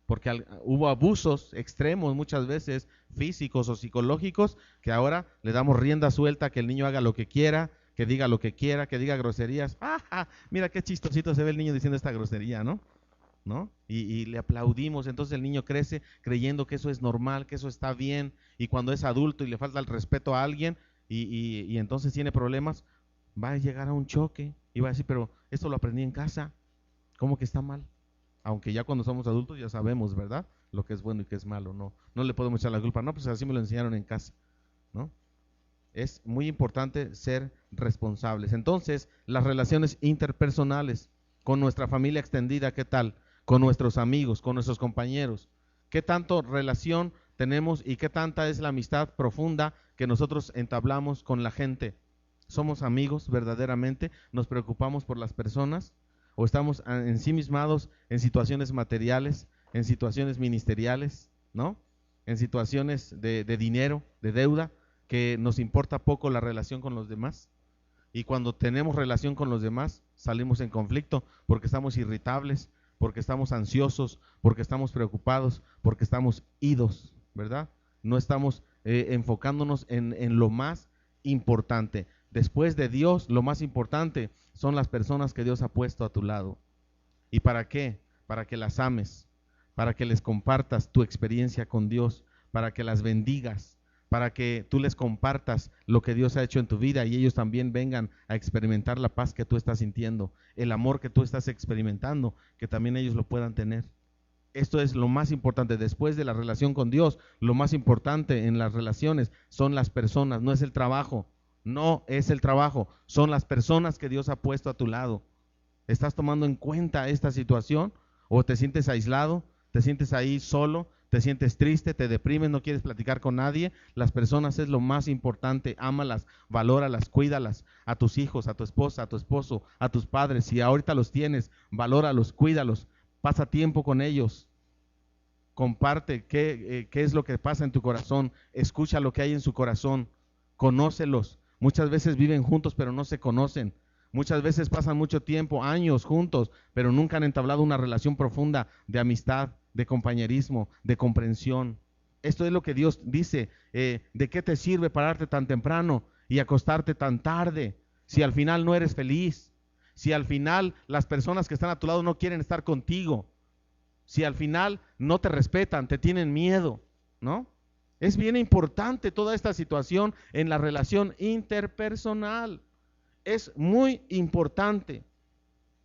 Porque hubo abusos extremos muchas veces, físicos o psicológicos, que ahora le damos rienda suelta, que el niño haga lo que quiera, que diga lo que quiera, que diga groserías. ¡Ah! Mira qué chistosito se ve el niño diciendo esta grosería, ¿no? Y le aplaudimos. Entonces el niño crece creyendo que eso es normal, que eso está bien, y cuando es adulto y le falta el respeto a alguien y entonces tiene problemas, va a llegar a un choque y va a decir, pero esto lo aprendí en casa, ¿cómo que está mal? Aunque ya cuando somos adultos ya sabemos, ¿verdad? Lo que es bueno y que es malo, no le podemos echar la culpa, no, pues así me lo enseñaron en casa, ¿no? Es muy importante ser responsables. Entonces, las relaciones interpersonales con nuestra familia extendida, ¿qué tal? Con nuestros amigos, con nuestros compañeros. ¿Qué tanto relación tenemos y qué tanta es la amistad profunda que nosotros entablamos con la gente? ¿Somos amigos verdaderamente? ¿Nos preocupamos por las personas? ¿O estamos ensimismados en situaciones materiales, en situaciones ministeriales, ¿no? En situaciones de dinero, de deuda, que nos importa poco la relación con los demás? Y cuando tenemos relación con los demás, salimos en conflicto porque estamos irritables, porque estamos ansiosos, porque estamos preocupados, porque estamos idos, ¿verdad? No estamos enfocándonos en lo más importante. Después de Dios, lo más importante son las personas que Dios ha puesto a tu lado. ¿Y para qué? Para que las ames, para que les compartas tu experiencia con Dios, para que las bendigas, para que tú les compartas lo que Dios ha hecho en tu vida y ellos también vengan a experimentar la paz que tú estás sintiendo, el amor que tú estás experimentando, que también ellos lo puedan tener. Esto es lo más importante. Después de la relación con Dios, lo más importante en las relaciones son las personas, no es el trabajo. No es el trabajo, son las personas que Dios ha puesto a tu lado. ¿Estás tomando en cuenta esta situación? ¿O te sientes aislado? ¿Te sientes ahí solo? ¿Te sientes triste? ¿Te deprimes? ¿No quieres platicar con nadie? Las personas es lo más importante. Ámalas, valóralas, cuídalas. A tus hijos, a tu esposa, a tu esposo, a tus padres. Si ahorita los tienes, valóralos, cuídalos. Pasa tiempo con ellos. Comparte qué es lo que pasa en tu corazón. Escucha lo que hay en su corazón. Conócelos. Muchas veces viven juntos pero no se conocen. Muchas veces pasan mucho tiempo, años juntos, pero nunca han entablado una relación profunda de amistad, de compañerismo, de comprensión. Esto es lo que Dios dice. ¿De qué te sirve pararte tan temprano y acostarte tan tarde si al final no eres feliz? Si al final las personas que están a tu lado no quieren estar contigo. Si al final no te respetan, te tienen miedo, ¿no? Es bien importante toda esta situación en la relación interpersonal. Es muy importante.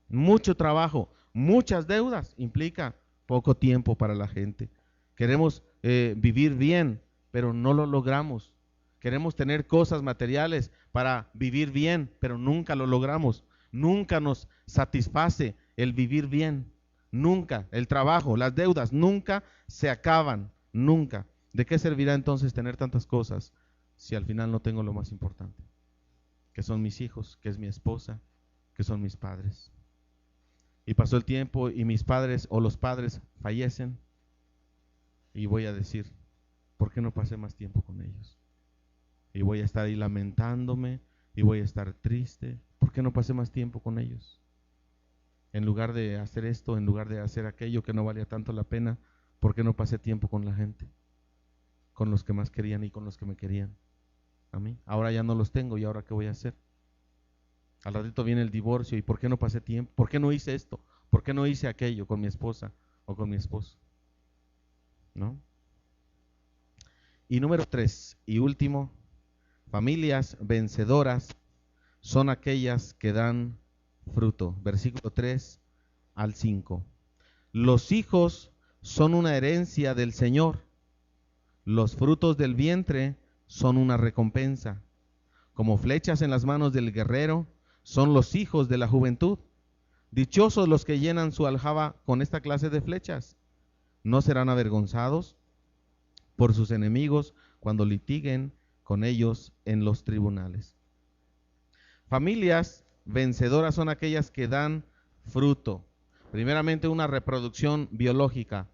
Mucho trabajo, muchas deudas, implica poco tiempo para la gente. Queremos vivir bien, pero no lo logramos. Queremos tener cosas materiales para vivir bien, pero nunca lo logramos. Nunca nos satisface el vivir bien. Nunca. El trabajo, las deudas, nunca se acaban. Nunca. ¿De qué servirá entonces tener tantas cosas si al final no tengo lo más importante? Que son mis hijos, que es mi esposa, que son mis padres. Y pasó el tiempo y mis padres o los padres fallecen y voy a decir, ¿por qué no pasé más tiempo con ellos? Y voy a estar ahí lamentándome y voy a estar triste. ¿Por qué no pasé más tiempo con ellos? En lugar de hacer esto, en lugar de hacer aquello que no valía tanto la pena, ¿por qué no pasé tiempo con la gente? Con los que más querían y con los que me querían a mí. Ahora ya no los tengo y ahora ¿qué voy a hacer? Al ratito viene el divorcio y ¿por qué no pasé tiempo? ¿Por qué no hice esto? ¿Por qué no hice aquello con mi esposa o con mi esposo? ¿No? Y número 3 y último, familias vencedoras son aquellas que dan fruto. Versículo 3 al 5. Los hijos son una herencia del Señor. Los frutos del vientre son una recompensa. Como flechas en las manos del guerrero, son los hijos de la juventud. Dichosos los que llenan su aljaba con esta clase de flechas. No serán avergonzados por sus enemigos cuando litiguen con ellos en los tribunales. Familias vencedoras son aquellas que dan fruto. Primeramente una reproducción biológica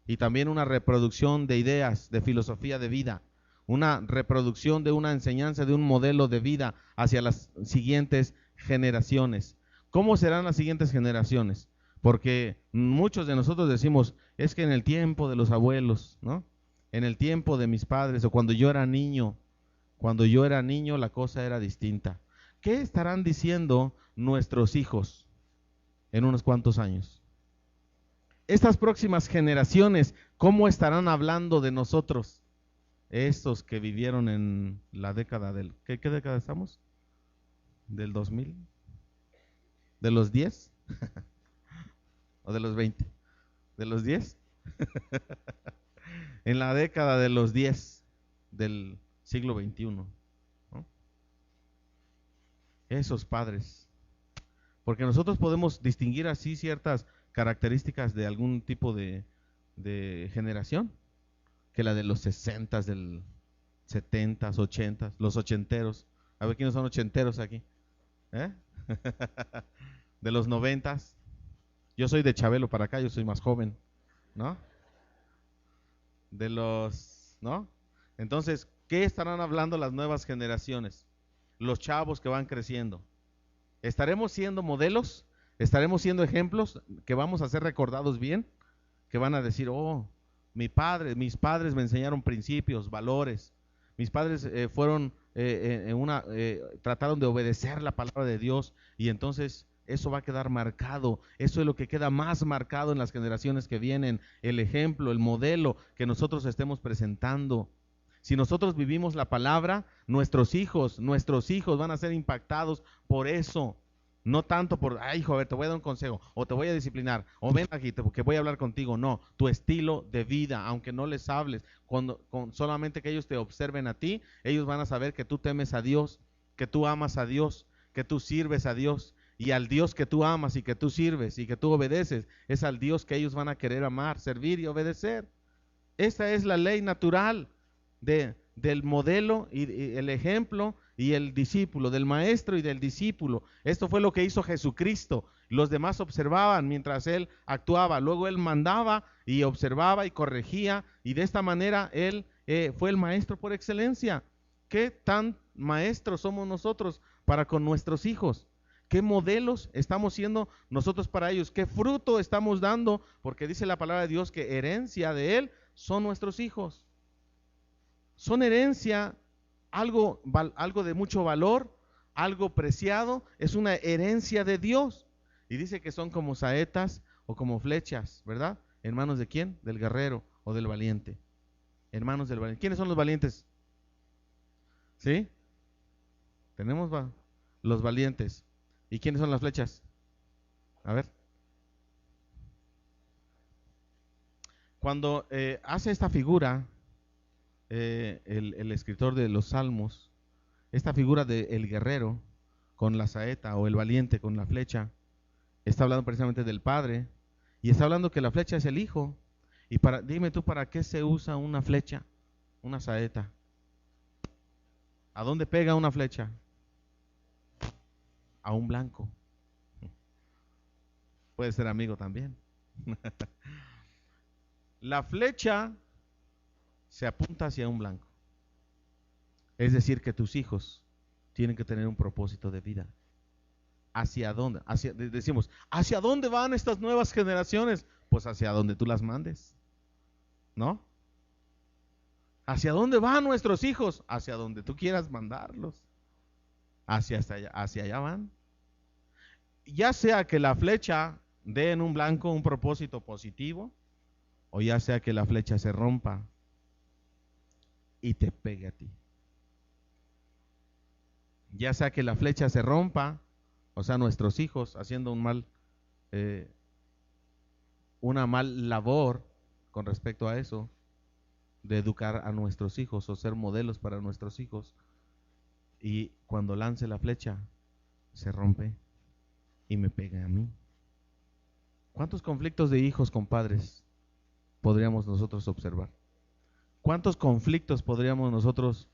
y también una reproducción de ideas, de filosofía de vida. Una reproducción de una enseñanza, de un modelo de vida hacia las siguientes generaciones. ¿Cómo serán las siguientes generaciones? Porque muchos de nosotros decimos, es que en el tiempo de los abuelos, ¿no? En el tiempo de mis padres o cuando yo era niño la cosa era distinta. ¿Qué estarán diciendo nuestros hijos en unos cuantos años? Estas próximas generaciones, ¿cómo estarán hablando de nosotros? Estos que vivieron en la década del... ¿Qué década estamos? ¿Del 2000? ¿De los 10? ¿O de los 20? ¿De los 10? En la década de los 10 del siglo XXI, ¿no? Esos padres. Porque nosotros podemos distinguir así ciertas características de algún tipo de generación, que la de los 60s, del 70s, 80s, los ochenteros. A ver quiénes son ochenteros aquí. De los 90s. Yo soy de Chabelo para acá, yo soy más joven, ¿no? De los, ¿no? Entonces, ¿qué estarán hablando las nuevas generaciones? Los chavos que van creciendo. ¿Estaremos siendo modelos? ¿Estaremos siendo ejemplos que vamos a ser recordados bien? Que van a decir, oh, mis padres me enseñaron principios, valores. Mis padres trataron de obedecer la palabra de Dios y entonces eso va a quedar marcado. Eso es lo que queda más marcado en las generaciones que vienen. El ejemplo, el modelo que nosotros estemos presentando. Si nosotros vivimos la palabra, nuestros hijos van a ser impactados por eso. No tanto por, ay hijo, a ver, te voy a dar un consejo, o te voy a disciplinar, o ven aquí, porque voy a hablar contigo. No, tu estilo de vida, aunque no les hables, solamente que ellos te observen a ti, ellos van a saber que tú temes a Dios, que tú amas a Dios, que tú sirves a Dios. Y al Dios que tú amas y que tú sirves y que tú obedeces, es al Dios que ellos van a querer amar, servir y obedecer. Esa es la ley natural del modelo y el ejemplo y el discípulo, del maestro y del discípulo. Esto fue lo que hizo Jesucristo. Los demás observaban mientras Él actuaba. Luego Él mandaba y observaba y corregía. Y de esta manera Él fue el maestro por excelencia. ¿Qué tan maestros somos nosotros para con nuestros hijos? ¿Qué modelos estamos siendo nosotros para ellos? ¿Qué fruto estamos dando? Porque dice la palabra de Dios que herencia de Él son nuestros hijos. Son herencia, algo de mucho valor, algo preciado, es una herencia de Dios. Y dice que son como saetas o como flechas, ¿verdad? ¿En manos de quién? Del guerrero o del valiente. En manos del valiente. ¿Quiénes son los valientes? ¿Sí? Tenemos los valientes. ¿Y quiénes son las flechas? A ver. Cuando hace esta figura, el escritor de los Salmos, esta figura del guerrero, con la saeta, o el valiente con la flecha, está hablando precisamente del padre, y está hablando que la flecha es el hijo. Y dime tú, ¿para qué se usa una flecha, una saeta? ¿A dónde pega una flecha? A un blanco. Puede ser amigo también. La flecha se apunta hacia un blanco. Es decir, que tus hijos tienen que tener un propósito de vida. ¿Hacia dónde? Decimos, ¿hacia dónde van estas nuevas generaciones? Pues hacia donde tú las mandes, ¿no? ¿Hacia dónde van nuestros hijos? Hacia donde tú quieras mandarlos. Hacia allá van. Ya sea que la flecha dé en un blanco un propósito positivo, o ya sea que la flecha se rompa y te pegue a ti. Ya sea que la flecha se rompa, o sea, nuestros hijos haciendo una mal labor con respecto a eso, de educar a nuestros hijos o ser modelos para nuestros hijos, y cuando lance la flecha se rompe y me pega a mí. ¿Cuántos conflictos de hijos con padres podríamos nosotros observar? ¿Cuántos conflictos podríamos nosotros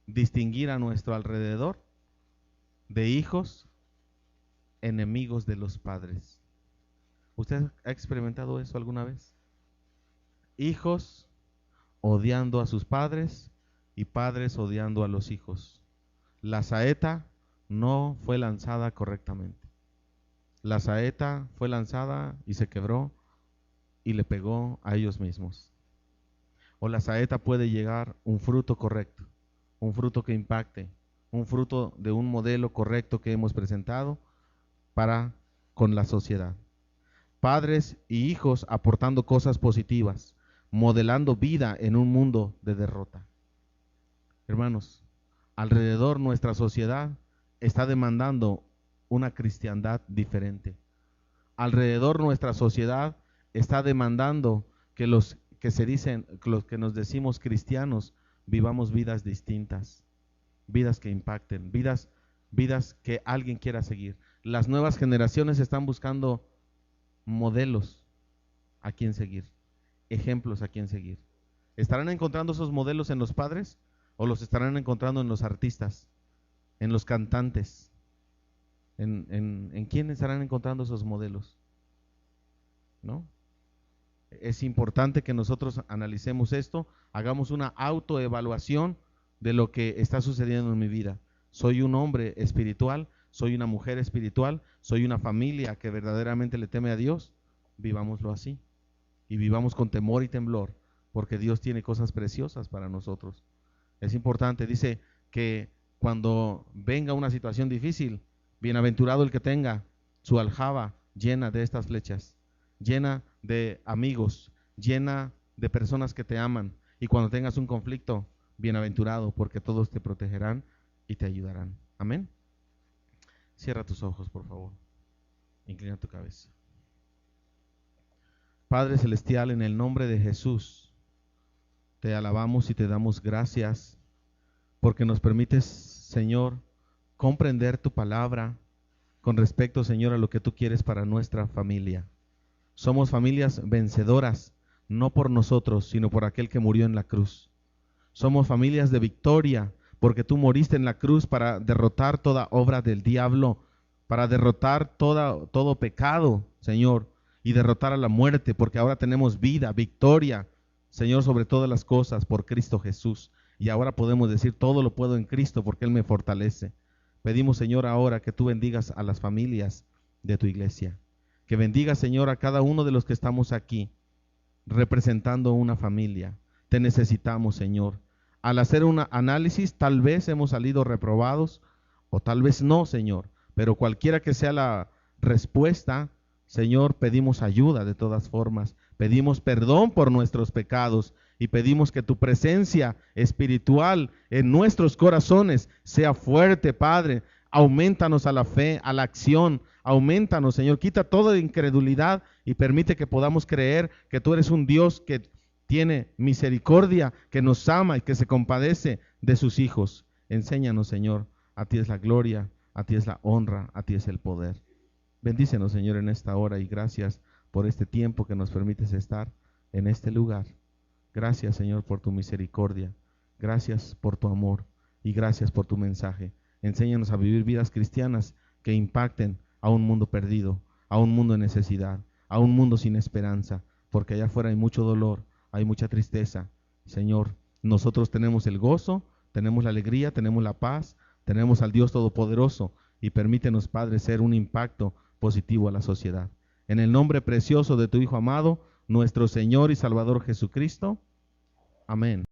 distinguir a nuestro alrededor de hijos enemigos de los padres? ¿Usted ha experimentado eso alguna vez? Hijos odiando a sus padres y padres odiando a los hijos. La saeta no fue lanzada correctamente. La saeta fue lanzada y se quebró y le pegó a ellos mismos. O la saeta puede llegar un fruto correcto, un fruto que impacte, un fruto de un modelo correcto que hemos presentado con la sociedad. Padres y hijos aportando cosas positivas, modelando vida en un mundo de derrota. Hermanos, alrededor nuestra sociedad está demandando una cristiandad diferente. Alrededor nuestra sociedad está demandando que los que nos decimos cristianos vivamos vidas distintas, vidas que impacten, vidas que alguien quiera seguir. Las nuevas generaciones están buscando modelos a quien seguir, ejemplos a quien seguir. ¿Estarán encontrando esos modelos en los padres o los estarán encontrando en los artistas, en los cantantes? ¿En quién estarán encontrando esos modelos? ¿No? Es importante que nosotros analicemos esto, hagamos una autoevaluación de lo que está sucediendo en mi vida. Soy un hombre espiritual, soy una mujer espiritual, soy una familia que verdaderamente le teme a Dios. Vivámoslo así y vivamos con temor y temblor, porque Dios tiene cosas preciosas para nosotros. Es importante, dice que cuando venga una situación difícil, bienaventurado el que tenga su aljaba llena de estas flechas, llena de amigos, llena de personas que te aman, y cuando tengas un conflicto, bienaventurado, porque todos te protegerán y te ayudarán. Amén. Cierra tus ojos, por favor. Inclina tu cabeza. Padre Celestial, en el nombre de Jesús, te alabamos y te damos gracias porque nos permites, Señor, comprender tu palabra con respecto, Señor, a lo que tú quieres para nuestra familia. Somos familias vencedoras, no por nosotros, sino por aquel que murió en la cruz. Somos familias de victoria, porque tú moriste en la cruz para derrotar toda obra del diablo, para derrotar todo pecado, Señor, y derrotar a la muerte, porque ahora tenemos vida, victoria, Señor, sobre todas las cosas por Cristo Jesús. Y ahora podemos decir, todo lo puedo en Cristo porque Él me fortalece. Pedimos, Señor, ahora que tú bendigas a las familias de tu iglesia. Que bendiga, Señor, a cada uno de los que estamos aquí, representando una familia. Te necesitamos, Señor. Al hacer un análisis, tal vez hemos salido reprobados, o tal vez no, Señor. Pero cualquiera que sea la respuesta, Señor, pedimos ayuda de todas formas. Pedimos perdón por nuestros pecados y pedimos que tu presencia espiritual en nuestros corazones sea fuerte, Padre. Aumentanos a la fe, a la acción. Aumentanos, Señor. Quita toda incredulidad y permite que podamos creer que tú eres un Dios que tiene misericordia, que nos ama y que se compadece de sus hijos. Enséñanos, Señor. A ti es la gloria, a ti es la honra, a ti es el poder. Bendícenos, Señor, en esta hora y gracias por este tiempo que nos permites estar en este lugar. Gracias, Señor, por tu misericordia. Gracias por tu amor y gracias por tu mensaje. Enséñanos a vivir vidas cristianas que impacten a un mundo perdido, a un mundo en necesidad, a un mundo sin esperanza, porque allá afuera hay mucho dolor, hay mucha tristeza. Señor, nosotros tenemos el gozo, tenemos la alegría, tenemos la paz, tenemos al Dios Todopoderoso y permítenos, Padre, ser un impacto positivo a la sociedad. En el nombre precioso de tu Hijo amado, nuestro Señor y Salvador Jesucristo. Amén.